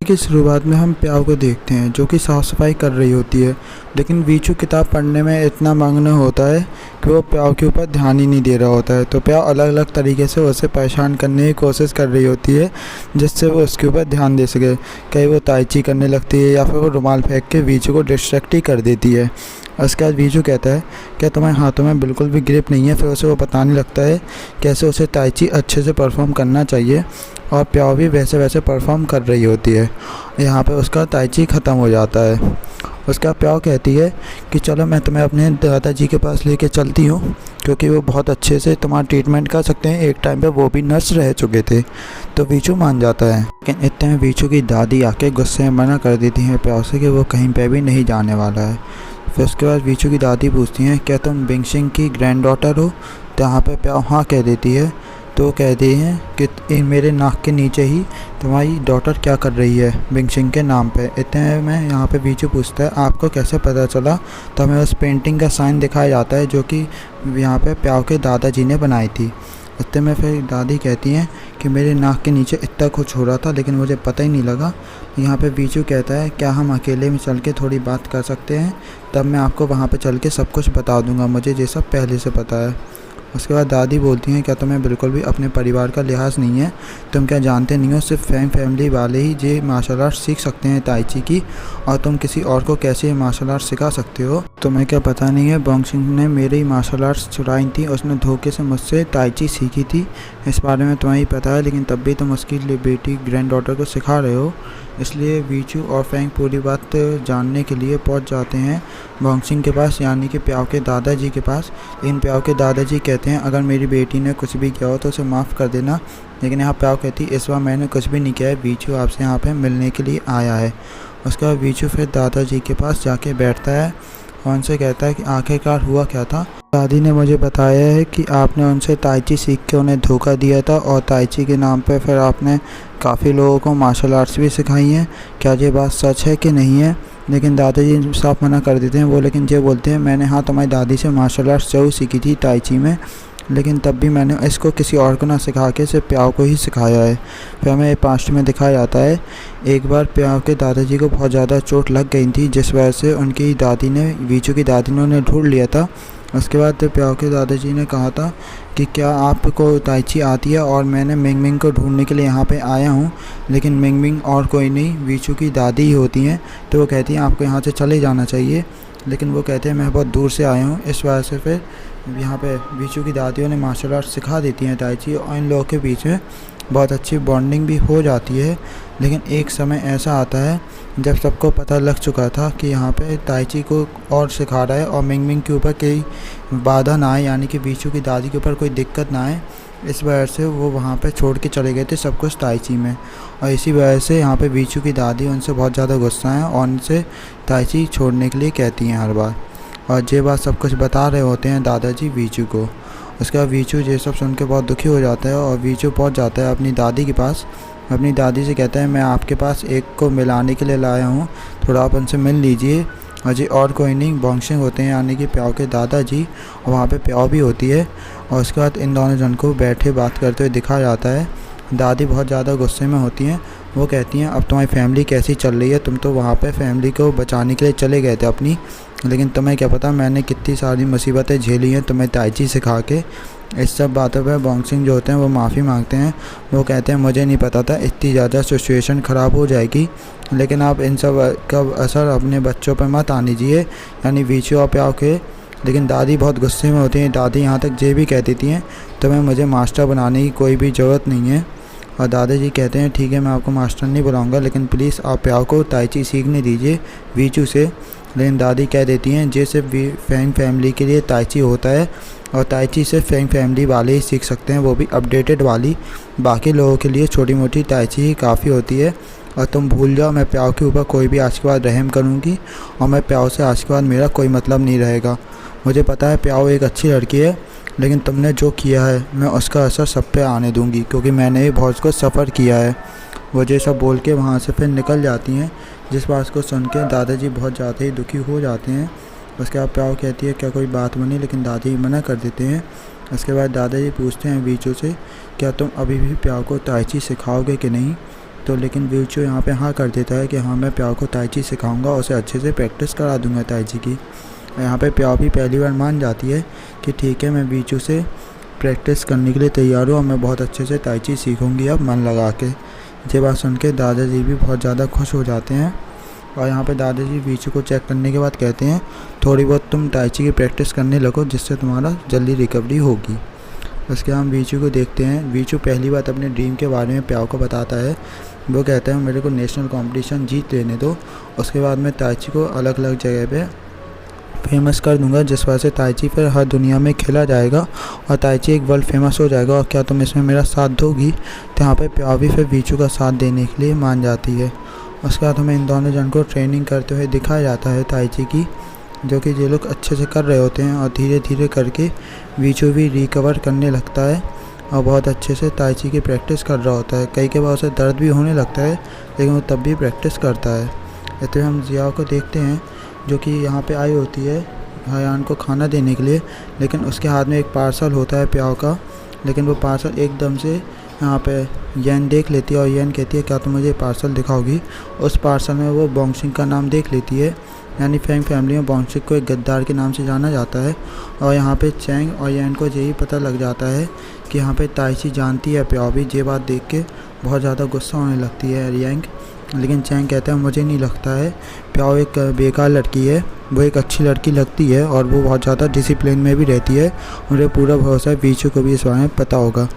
की शुरुआत में हम प्याव को देखते हैं जो कि साफ़ सफाई कर रही होती है, लेकिन वीचू किताब पढ़ने में इतना मग्न होता है कि वो प्याव के ऊपर ध्यान ही नहीं दे रहा होता है। तो प्याव अलग अलग तरीके से उसे परेशान करने की कोशिश कर रही होती है जिससे वो उसके ऊपर ध्यान दे सके। कहीं वो ताइची करने लगती है या फिर वो रुमाल फेंक के वीचू को डिस्ट्रैक्ट ही कर देती है। उसके बाद वीचू कहता है क्या तुम्हारे हाथों में बिल्कुल भी ग्रिप नहीं है। फिर उसे वो बताने लगता है कैसे उसे ताइची अच्छे से परफॉर्म करना चाहिए और प्याव भी वैसे वैसे परफॉर्म कर रही होती है। यहाँ पे उसका ताइची ख़त्म हो जाता है। उसका प्याव कहती है कि चलो मैं तुम्हें अपने दादाजी के पास लेके चलती हूँ क्योंकि वो बहुत अच्छे से तुम्हारा ट्रीटमेंट कर सकते हैं। एक टाइम पे वो भी नर्स रह चुके थे। तो वीचू मान जाता है, लेकिन इतने में वीचू की दादी आके गुस्से में मना कर देती है प्याव से कि वो कहीं पे भी नहीं जाने वाला है। फिर उसके बाद वीचू की दादी पूछती हैं क्या तुम बिंगशिंग की ग्रैंड डॉटर हो। तो यहाँ पे प्याव हाँ कह देती है। तो कहती हैं कि मेरे नाक के नीचे ही तुम्हारी डॉटर क्या कर रही है बिंगशिंग के नाम पे। इतने में यहाँ पे वीचू पूछता है आपको कैसे पता चला। तो हमें उस पेंटिंग का साइन दिखाया जाता है जो कि यहाँ पे प्याव के दादाजी ने बनाई थी। इतने में फिर दादी कहती हैं कि मेरे नाक के नीचे इतना कुछ हो रहा था लेकिन मुझे पता ही नहीं लगा। यहाँ पे वीचू कहता है क्या हम अकेले में चल के थोड़ी बात कर सकते हैं, तब मैं आपको वहाँ पे चल के सब कुछ बता दूँगा, मुझे ये सब पहले से पता है। उसके बाद दादी बोलती हैं क्या तुम्हें बिल्कुल भी अपने परिवार का लिहाज नहीं है। तुम क्या जानते नहीं हो सिर्फ फैमिली वाले ही ये मार्शल आर्ट सीख सकते हैं ताइची की, और तुम किसी और को कैसे मार्शल आर्ट सिखा सकते हो। तुम्हें क्या पता नहीं है बॉक्सिंग ने मेरी मार्शल आर्ट्स चुराई थी, उसने धोखे से मुझसे ताइची सीखी थी। इस बारे में तुम्हें ही पता है लेकिन तब भी तुम उसकी बेटी ग्रैंड डॉटर को सिखा रहे हो। इसलिए वीचू और फैंग पूरी बात जानने के लिए पहुंच जाते हैं बॉक्सिंग के पास, यानी कि प्याव के दादाजी के पास। इन प्याव के दादाजी कहते हैं अगर मेरी बेटी ने कुछ भी किया हो तो उसे माफ़ कर देना। लेकिन यहाँ प्याव कहती इस बार मैंने कुछ भी नहीं किया है, वीचू आपसे यहाँ पे मिलने के लिए आया है। उसके बाद वीचू फिर दादाजी के पास जाके बैठता है और उनसे कहता है कि आखिरकार हुआ क्या था। दादी ने मुझे बताया है कि आपने उनसे ताइची सीख के उन्हें धोखा दिया था और ताइची के नाम पे फिर आपने काफ़ी लोगों को मार्शल आर्ट्स भी सिखाई हैं। क्या ये बात सच है कि नहीं है। लेकिन दादाजी साफ मना कर देते हैं वो, लेकिन ये बोलते हैं मैंने हाँ तुम्हारी दादी से मार्शल आर्ट्स जरूर सीखी थी ताइची में, लेकिन तब भी मैंने इसको किसी और को ना सिखा के सिर्फ प्याव को ही सिखाया है। फिर हमें पास्ट में दिखाया जाता है एक बार प्याव के दादाजी को बहुत ज़्यादा चोट लग गई थी जिस वजह से उनकी दादी ने वीचू की दादी ने उन्हें ढूंढ लिया था। उसके बाद प्याव के दादाजी ने कहा था कि क्या आपको ताइची आती है, और मैंने मिंग मिंग को ढूंढने के लिए यहाँ पे आया हूँ। लेकिन मिंग मिंग और कोई नहीं वीचू की दादी ही होती हैं। तो वो कहती हैं आपको यहाँ से चले जाना चाहिए, लेकिन वो कहते हैं मैं बहुत दूर से आया हूँ। इस वजह से फिर यहाँ पे वीचू की दादियों ने मार्शल आर्ट सिखा देती हैं ताइची, और इन लोगों के बीच में बहुत अच्छी बॉन्डिंग भी हो जाती है। लेकिन एक समय ऐसा आता है जब सबको पता लग चुका था कि यहाँ पे ताइची को और सिखा रहा है और मिंग मिंग के ऊपर कोई बाधा ना आए, यानी कि वीचू की दादी के ऊपर कोई दिक्कत ना आए। इस वजह से वो वहाँ पे छोड़ के चले गए थे सब कुछ ताइची में, और इसी वजह से यहाँ पे वीचू की दादी उनसे बहुत ज़्यादा गुस्सा है और उनसे ताइची छोड़ने के लिए कहती हैं हर बार। और ये बात सब कुछ बता रहे होते हैं दादाजी वीचू को। उसके बाद वीचू ये सब सुन के बहुत दुखी हो जाता है और वीचू पहुंच जाता है अपनी दादी के पास। अपनी दादी से कहता है मैं आपके पास एक को मिलाने के लिए लाया हूँ, थोड़ा आप उनसे मिल लीजिए। और जी और कोई नहीं बॉक्सिंग होते हैं, यानी कि प्याव के दादाजी, और वहाँ पे प्याव भी होती है। और उसके बाद इन दोनों जन को बैठे बात करते हुए दिखाया जाता है। दादी बहुत ज़्यादा गुस्से में होती हैं। वो कहती हैं अब तुम्हारी फैमिली कैसी चल रही है, तुम तो वहाँ पे फैमिली को बचाने के लिए चले गए थे अपनी, लेकिन तुम्हें क्या पता मैंने कितनी सारी मुसीबतें झेली हैं तुम्हें ताइची सिखा के। इस सब बातों पर बॉक्सिंग जो होते हैं वो माफ़ी मांगते हैं। वो कहते हैं मुझे नहीं पता था इतनी ज़्यादा सिचुएशन ख़राब हो जाएगी, लेकिन आप इन सब का असर अपने बच्चों पर मत आने दीजिए, यानी वीचू और प्याव के। लेकिन दादी बहुत गुस्से में होती हैं। दादी यहाँ तक ये भी कह देती हैं तुम्हें मुझे मास्टर बनाने की कोई भी ज़रूरत नहीं है। और दादाजी कहते हैं ठीक है मैं आपको मास्टर नहीं बुलाऊंगा, लेकिन प्लीज़ आप प्याव को ताइची सीखने दीजिए वीचू से। लेकिन दादी कह देती हैं ये सिर्फ फैंग फैमिली के लिए ताइची होता है, और ताइची सिर्फ फैंग फैमिली वाले ही सीख सकते हैं, वो भी अपडेटेड वाली। बाकी लोगों के लिए छोटी मोटी ताइची ही काफ़ी होती है। और तुम भूल जाओ मैं प्याव के ऊपर कोई भी आज के बाद रहम करूँगी, और मैं प्याव से आज के बाद मेरा कोई मतलब नहीं रहेगा। मुझे पता है प्याव एक अच्छी लड़की है, लेकिन तुमने जो किया है मैं उसका असर सब पे आने दूंगी, क्योंकि मैंने भी बहुत कुछ सफ़र किया है। वो ये सब बोल के वहाँ से फिर निकल जाती हैं, जिस बात को सुन के दादाजी बहुत ज़्यादा ही दुखी हो जाते हैं। उसके बाद प्याव कहती है क्या कोई बात बनी, लेकिन दादी मना कर देते हैं। उसके बाद दादाजी पूछते हैं वीचू से क्या तुम अभी भी प्याव को ताइची सिखाओगे कि नहीं। सकते हो। लेकिन वीचू यहाँ पे हाँ कर देता है कि हाँ मैं प्याओ को ताइची सिखाऊंगा, उसे अच्छे से प्रैक्टिस करा दूंगा ताइची की। यहाँ पे प्याओ भी पहली बार मान जाती है कि ठीक है, मैं वीचू से प्रैक्टिस करने के लिए तैयार हूँ और मैं बहुत अच्छे से ताइची सीखूंगी अब मन लगा के। ये बात सुन के दादाजी भी बहुत ज़्यादा खुश हो जाते हैं और यहाँ पे दादाजी वीचू को चेक करने के बाद कहते हैं थोड़ी बहुत तुम ताइची की प्रैक्टिस करने लगो, जिससे तुम्हारा जल्दी रिकवरी होगी। उसके बाद हम वीचू को देखते हैं। वीचू पहली बात अपने ड्रीम के बारे में प्याओ को बताता है। वो कहता है मेरे को नेशनल कंपटीशन जीत लेने दो, उसके बाद मैं ताइची को अलग अलग जगह पे फेमस कर दूंगा, जिस वजह से ताइची फिर हर दुनिया में खेला जाएगा और ताइची एक वर्ल्ड फेमस हो जाएगा। और क्या तुम इसमें मेरा साथ दोगी? तो यहाँ पे प्याओ भी फिर वीचू का साथ देने के लिए मान जाती है। उसके बाद हमें इन दोनों जन को ट्रेनिंग करते हुए दिखाया जाता है ताइची की, जो कि ये लोग अच्छे से कर रहे होते हैं और धीरे धीरे करके वीचू भी रिकवर करने लगता है और बहुत अच्छे से ताइची की प्रैक्टिस कर रहा होता है। कई के बाद उसे दर्द भी होने लगता है, लेकिन वो तब भी प्रैक्टिस करता है। इतने हम जियाओ को देखते हैं, जो कि यहाँ पे आई होती है हायान को खाना देने के लिए, लेकिन उसके हाथ में एक पार्सल होता है प्याओ का। लेकिन वो पार्सल एकदम से यहाँ पे येन देख लेती है और येन कहती है क्या तुम मुझे पार्सल दिखाओगी। उस पार्सल में वो बोंगशिंग का नाम देख लेती है, यानी फैंग फैमिली में बोंगशिंग को एक गद्दार के नाम से जाना जाता है। और यहाँ पे चैंग और येन को यही पता लग जाता है कि यहाँ पे ताइची जानती है प्याओ भी। ये बात देख के बहुत ज़्यादा गुस्सा होने लगती है रियांग, लेकिन चैंग कहता है मुझे नहीं लगता है, प्याओ एक बेकार लड़की है, वो एक अच्छी लड़की लगती है और वो बहुत ज़्यादा डिसिप्लिन में भी रहती है। मुझे पूरा भरोसा है वीचू को भी इस बारे में पता होगा।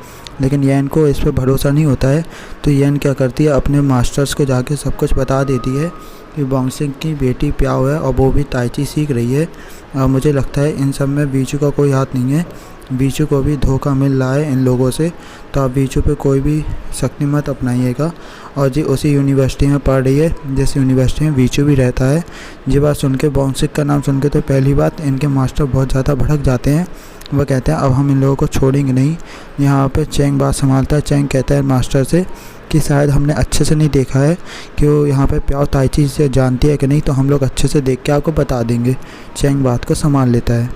लेकिन येन को इस पर भरोसा नहीं होता है, तो येन क्या करती है अपने मास्टर्स को जाके सब कुछ बता देती है कि बोंगशिंग की बेटी प्याओ है और वो भी ताइची सीख रही है। और मुझे लगता है इन सब में वीचू का कोई हाथ नहीं है, वीचू को भी धोखा मिल रहा है इन लोगों से, तो आप वीचू पे कोई भी शक्ति मत अपनाइएगा। और जी उसी यूनिवर्सिटी में पढ़ रही है जिस यूनिवर्सिटी में वीचू भी रहता है। ये बात सुन के बोंगशिंग का नाम सुन के तो पहली बात इनके मास्टर बहुत ज़्यादा भड़क जाते हैं। वह कहते हैं अब हम इन लोगों को छोड़ेंगे नहीं। यहाँ पे चैंग बात संभालता है। चैंग कहता है मास्टर से कि शायद हमने अच्छे से नहीं देखा है कि वो यहाँ पे प्याओ ताइची से जानती है कि नहीं, तो हम लोग अच्छे से देख के आपको बता देंगे। चैंग बात को संभाल लेता है।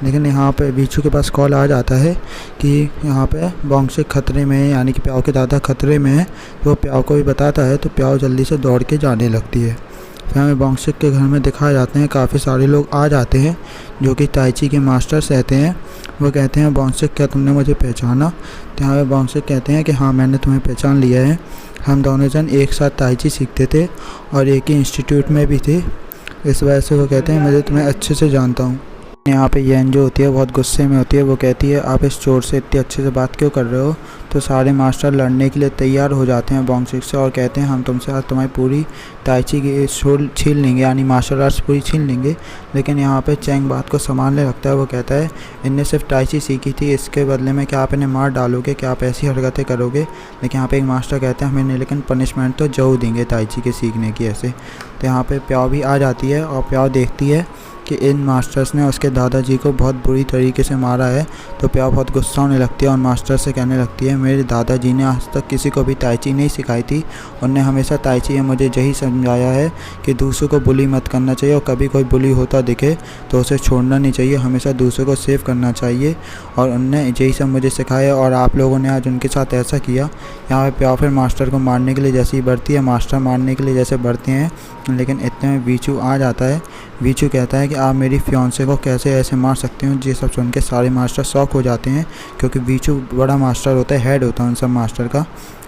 लेकिन यहाँ पे वीचू के पास कॉल आ जाता है कि यहाँ पे बोंगशिंग खतरे में है, यानी कि प्याओ के दादा खतरे में है। तो वो प्याओ को भी बताता है, तो प्याओ जल्दी से दौड़ के जाने लगती है। फिर हमें बोंगशिंग के घर में दिखाए जाते हैं काफ़ी सारे लोग आ जाते हैं जो कि ताइची के मास्टर्स रहते हैं। वो कहते हैं बोंगशिंग क्या तुमने मुझे पहचाना? तो यहाँ पे बोंगशिंग कहते हैं कि हाँ मैंने तुम्हें पहचान लिया है, हम दोनों जन एक साथ ताइची सीखते थे और एक ही इंस्टीट्यूट में भी थे, इस वजह से वो कहते हैं मुझे तुम्हें अच्छे से जानता हूँ। यहाँ पे येन जो होती है बहुत गुस्से में होती है। वो कहती है आप इस चोर से इतनी अच्छे से बात क्यों कर रहे हो? तो सारे मास्टर लड़ने के लिए तैयार हो जाते हैं बोंगशिंग से और कहते हैं हम तुमसे आज तुम्हारी पूरी ताइची की छीन लेंगे, यानी मार्शल आर्ट्स पूरी छीन लेंगे। लेकिन यहाँ पे चैंग बात को संभालने लगता है। वो कहता है इनने सिर्फ ताइची सीखी थी, इसके बदले में क्या आप इन्हें मार डालोगे, क्या आप ऐसी हरकतें करोगे? लेकिन यहाँ पे एक मास्टर कहते हैं हम इन्हें लेकिन पनिशमेंट तो जरूर देंगे ताइची के सीखने की ऐसे। तो यहाँ पर प्याओ भी आ जाती है और प्याओ देखती है कि इन मास्टर्स ने उसके दादाजी को बहुत बुरी तरीके से मारा है। तो प्याओ बहुत गुस्सा होने लगती है और मास्टर से कहने लगती है मेरे दादाजी ने आज तक किसी को भी ताइची नहीं सिखाई थी, उनने हमेशा ताइची मुझे यही समझाया है कि दूसरों को बुली मत करना चाहिए और कभी कोई बुली होता दिखे तो उसे छोड़ना नहीं चाहिए, हमेशा दूसरों को सेव करना चाहिए। और उनने यही सब मुझे सिखाया और आप लोगों ने आज उनके साथ ऐसा किया। यहाँ पर प्याओ फिर मास्टर को मारने के लिए जैसे ही बढ़ती है, मास्टर मारने के लिए जैसे बढ़ते हैं, लेकिन इतने में वीचू आ जाता है। वीचू कहता है कि आप मेरी फियांसे को कैसे ऐसे मार सकते हो? ये सब सुन के सारे मास्टर शॉक हो जाते हैं, क्योंकि वीचू बड़ा मास्टर होता है, हेड होता है उन सब मास्टर का।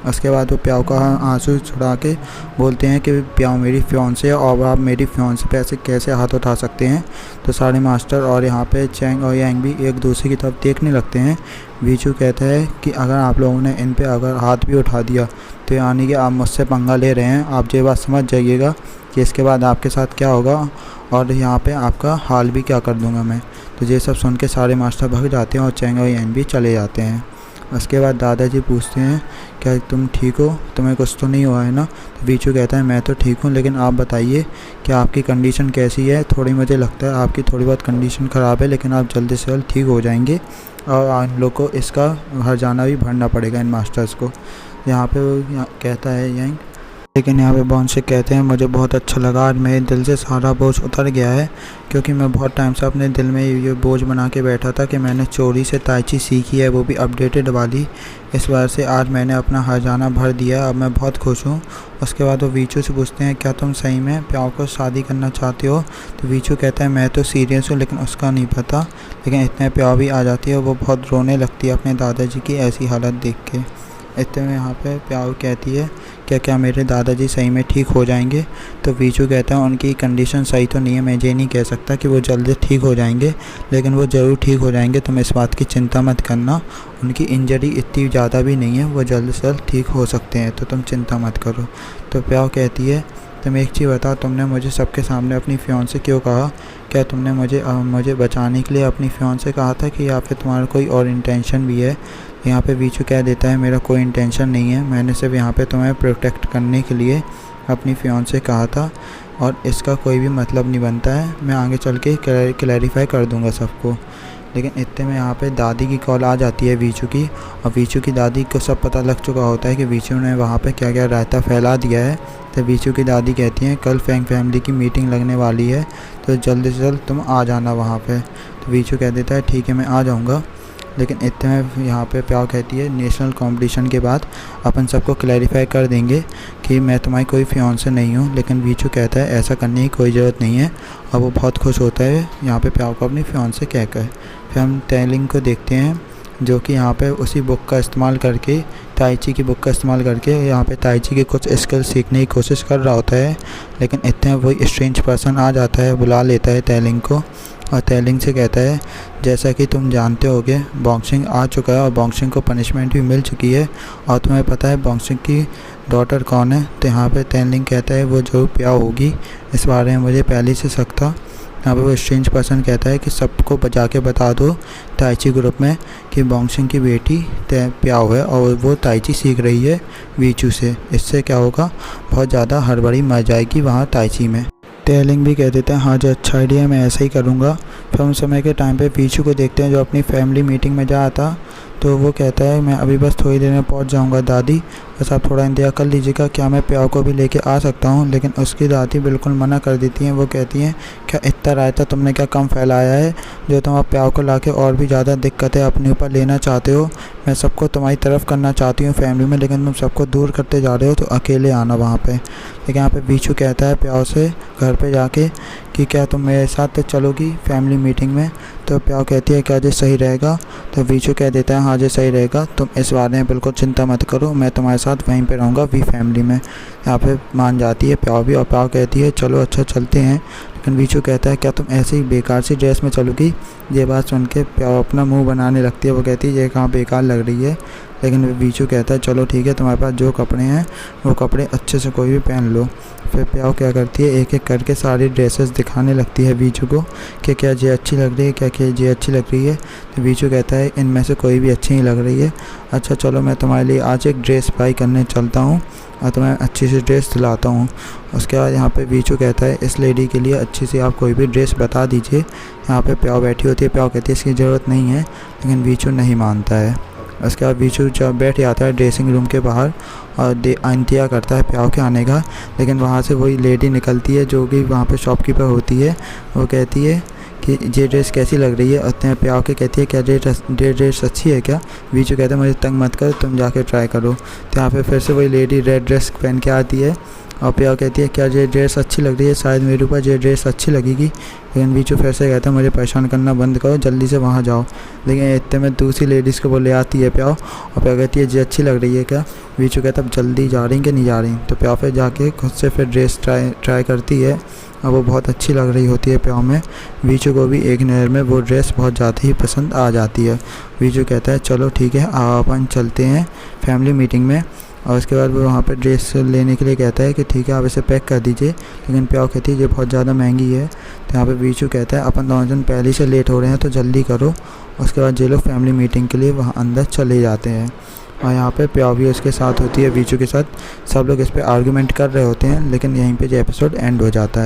उसके बाद वो प्याओ का आंसू छुड़ा के बोलते हैं कि प्याओ मेरी फियांसे है और आप मेरी फियांसे पे ऐसे कैसे हाथ उठा सकते हैं? तो सारे मास्टर और यहाँ पे चैंग और यांग भी एक दूसरे की तरफ देखने लगते हैं। वीचू कहता है कि अगर आप लोगों ने इन पे अगर हाथ भी उठा दिया तो यानी कि आप मुझसे पंगा ले रहे हैं। आप ये बात समझ जाइएगा कि इसके बाद आपके साथ क्या होगा और यहाँ पे आपका हाल भी क्या कर दूंगा मैं। तो ये सब सुन के सारे मास्टर भाग जाते हैं और चैंग और यांग भी चले जाते हैं। उसके बाद दादाजी पूछते हैं क्या तुम ठीक हो, तुम्हें कुछ तो नहीं हुआ है ना? तो वीचू कहता है मैं तो ठीक हूँ, लेकिन आप बताइए कि आपकी कंडीशन कैसी है? थोड़ी मुझे लगता है आपकी थोड़ी बहुत कंडीशन ख़राब है, लेकिन आप जल्दी से जल्द ठीक हो जाएंगे और आप लोग को इसका हर्जाना भी भरना पड़ेगा इन मास्टर्स को। यहाँ पे वो कहता है यांग लेकिन यहाँ पे बॉन्शिक कहते हैं मुझे बहुत अच्छा लगा, आज मेरे दिल से सारा बोझ उतर गया है, क्योंकि मैं बहुत टाइम से अपने दिल में ये बोझ बना के बैठा था कि मैंने चोरी से ताइची सीखी है, वो भी अपडेटेड वाली। इस वजह से आज मैंने अपना हर्जाना भर दिया, अब मैं बहुत खुश हूँ। उसके बाद वो वीचू से पूछते हैं क्या तुम सही में प्याओ को शादी करना चाहते हो? तो वीचू कहता है मैं तो सीरियस हूँ, लेकिन उसका नहीं पता। लेकिन इतने प्याओ भी आ जाती है, वो बहुत रोने लगती है अपने दादाजी की ऐसी हालत देख के। इतने में यहाँ पे प्याओ कहती है क्या मेरे दादाजी सही में ठीक हो जाएंगे? तो वीचू कहता है उनकी कंडीशन सही तो नहीं है, मैं ये नहीं कह सकता कि वो जल्दी ठीक हो जाएंगे, लेकिन वो ज़रूर ठीक हो जाएंगे, तुम इस बात की चिंता मत करना। उनकी इंजरी इतनी ज़्यादा भी नहीं है, वो जल्द से जल्द ठीक हो सकते हैं, तो तुम चिंता मत करो। तो प्याओ कहती है तुम एक चीज़ बताओ, तुमने मुझे सबके सामने अपनी फियांसे क्यों कहा? क्या तुमने मुझे बचाने के लिए अपनी फियांसे कहा था कि या फिर तुम्हारा कोई और इंटेंशन भी है? यहाँ पे वीचू कह देता है मेरा कोई इंटेंशन नहीं है, मैंने सिर्फ यहाँ पे तुम्हें प्रोटेक्ट करने के लिए अपनी फियांसे कहा था, और इसका कोई भी मतलब नहीं बनता है, मैं आगे चल के क्लैरिफाई कर दूँगा सबको। लेकिन इतने में यहाँ पे दादी की कॉल आ जाती है वीचू की, और वीचू की दादी को सब पता लग चुका होता है कि वीचू ने वहाँ पे क्या क्या रायता फैला दिया है। तो वीचू की दादी कहती हैं कल फैंग फैमिली की मीटिंग लगने वाली है, तो जल्द से जल्द तुम आ जाना वहाँ पे। तो वीचू कह देता है ठीक है मैं आ जाऊँगा। लेकिन इतने में यहाँ पे प्याओ कहती है नेशनल कंपटीशन के बाद अपन सबको क्लैरिफाई कर देंगे कि मैं तुम्हारी कोई फियांसे नहीं हूँ। लेकिन वीचू कहता है ऐसा करने की कोई ज़रूरत नहीं है, और वो बहुत खुश होता है यहाँ पे प्याओ को अपनी फियांसे कहकर। फिर हम टेलिंग को देखते हैं जो कि यहाँ पे उसी बुक का इस्तेमाल करके, ताइची की बुक का इस्तेमाल करके यहाँ पे ताइची के कुछ स्किल सीखने की कोशिश कर रहा होता है। लेकिन इतने वही स्ट्रेंज पर्सन आ जाता है, बुला लेता है टेलिंग को, और टेलिंग से कहता है जैसा कि तुम जानते होगे बॉक्सिंग आ चुका है और बॉक्सिंग को पनिशमेंट भी मिल चुकी है, और तुम्हें पता है बॉक्सिंग की डॉटर कौन है? तो यहाँ पे टेलिंग कहता है वो जो प्याओ होगी, इस बारे में मुझे पहले से शक था। यहाँ पे वो स्ट्रेंज पर्सन कहता है कि सबको बचा के बता दो ताइची ग्रुप में कि बॉक्सिंग की बेटी प्याओ है और वो ताइची सीख रही है वीचू से। इससे क्या होगा, बहुत ज़्यादा हड़बड़ी मच जाएगी वहाँ ताइची में। टेलिंग भी कह देते हैं हाँ जो अच्छा आइडिया है, मैं ऐसा ही करूँगा। फिर हम समय के टाइम पे वीचू को देखते हैं जो अपनी फैमिली मीटिंग में जा था। तो वो कहता है मैं अभी बस थोड़ी देर में पहुंच जाऊंगा दादी, बस आप थोड़ा इंतज़ार कर लीजिएगा, क्या मैं प्याओ को भी लेके आ सकता हूं? लेकिन उसकी दादी बिल्कुल मना कर देती हैं। वो कहती हैं क्या इतना रायता तुमने क्या कम फैलाया है जो तुम आप प्याओ को लाके और भी ज़्यादा दिक्कतें अपने ऊपर लेना चाहते हो? मैं सबको तुम्हारी तरफ करना चाहती हूँ फैमिली में, लेकिन तुम सबको दूर करते जा रहे हो, तो अकेले आना वहाँ पर। लेकिन यहाँ पर वीचू कहता है प्याओ से घर पर जाके कि क्या तुम मेरे साथ चलोगी फैमिली मीटिंग में? तो प्याओ कहती है क्या ये सही रहेगा? तो वीचू कह देता है हाँ ये सही रहेगा, तुम इस बारे में बिल्कुल चिंता मत करो, मैं तुम्हारे साथ वहीं पे रहूँगा वी फैमिली में। यहाँ पे मान जाती है प्याओ भी, और प्याओ कहती है चलो अच्छा चलते हैं। लेकिन वीचू कहता है क्या तुम ऐसे ही बेकार सी ड्रेस में चलोगी? ये बात सुन के प्याओ अपना मुँह बनाने लगती है, वो कहती है ये कहाँ बेकार लग रही है। लेकिन वीचू कहता है चलो ठीक है, तुम्हारे पास जो कपड़े हैं वो कपड़े अच्छे से कोई भी पहन लो। फिर प्याओ क्या करती है एक एक करके सारी ड्रेसेस दिखाने लगती है वीचू को कि क्या ये अच्छी लग रही है, क्या ये अच्छी लग रही है। तो वीचू कहता है इनमें से कोई भी अच्छी नहीं लग रही है। अच्छा चलो मैं तुम्हारे लिए आज एक ड्रेस बाई करने चलता हूँ और तुम्हें अच्छी सी ड्रेस दिलाता हूँ। उसके बाद यहाँ पे वीचू कहता है इस लेडी के लिए अच्छी सी आप कोई भी ड्रेस बता दीजिए। यहाँ पे प्याओ बैठी होती है, प्याओ कहती है इसकी ज़रूरत नहीं है, लेकिन वीचू नहीं मानता है। उसके बाद वीचू जब बैठ जाता है ड्रेसिंग रूम के बाहर और इंतज़ार करता है प्याओ के आने का। लेकिन वहाँ से वही लेडी निकलती है जो कि वहाँ पे शॉपकीपर होती है। वो कहती है कि ये ड्रेस कैसी लग रही है? उतने प्याओ के कहती है क्या ड्रेस अच्छी है क्या? वीचू कहता है मुझे तंग मत कर, तुम जाके ट्राई करो। तो यहाँ पे फिर से वही लेडी रेड ड्रेस पहन के आती है और प्याओ कहती है क्या ये ड्रेस अच्छी लग रही है? शायद मेरे ऊपर ये ड्रेस अच्छी लगेगी। लेकिन वीचू फिर से कहता है मुझे परेशान करना बंद करो, जल्दी से वहाँ जाओ। लेकिन इतने में दूसरी लेडीज़ को वो ले आती है प्याओ, और प्याओ कहती है ये अच्छी लग रही है क्या? वीचू कहता है जल्दी जा रही कि नहीं जा रही? तो प्याओ फिर जाके खुद से फिर ड्रेस ट्राई करती है और वो बहुत अच्छी लग रही होती है प्याओ में। वीचू को भी एक नज़र में वो ड्रेस बहुत ज़्यादा ही पसंद आ जाती है। वीचू कहता है चलो ठीक है अपन चलते हैं फैमिली मीटिंग में। और उसके बाद वो वहाँ पे ड्रेस लेने के लिए कहता है कि ठीक है आप इसे पैक कर दीजिए। लेकिन प्याओ कहती है ये बहुत ज़्यादा महंगी है। तो यहाँ पे वीचू कहता है अपन दोनों जन पहले से लेट हो रहे हैं तो जल्दी करो। उसके बाद ये लोग फैमिली मीटिंग के लिए वहाँ अंदर चले जाते हैं और यहाँ पे प्याओ भी उसके साथ होती है वीचू के साथ। सब लोग इस पर आर्गूमेंट कर रहे होते हैं, लेकिन यहीं पर जो एपिसोड एंड हो जाता है।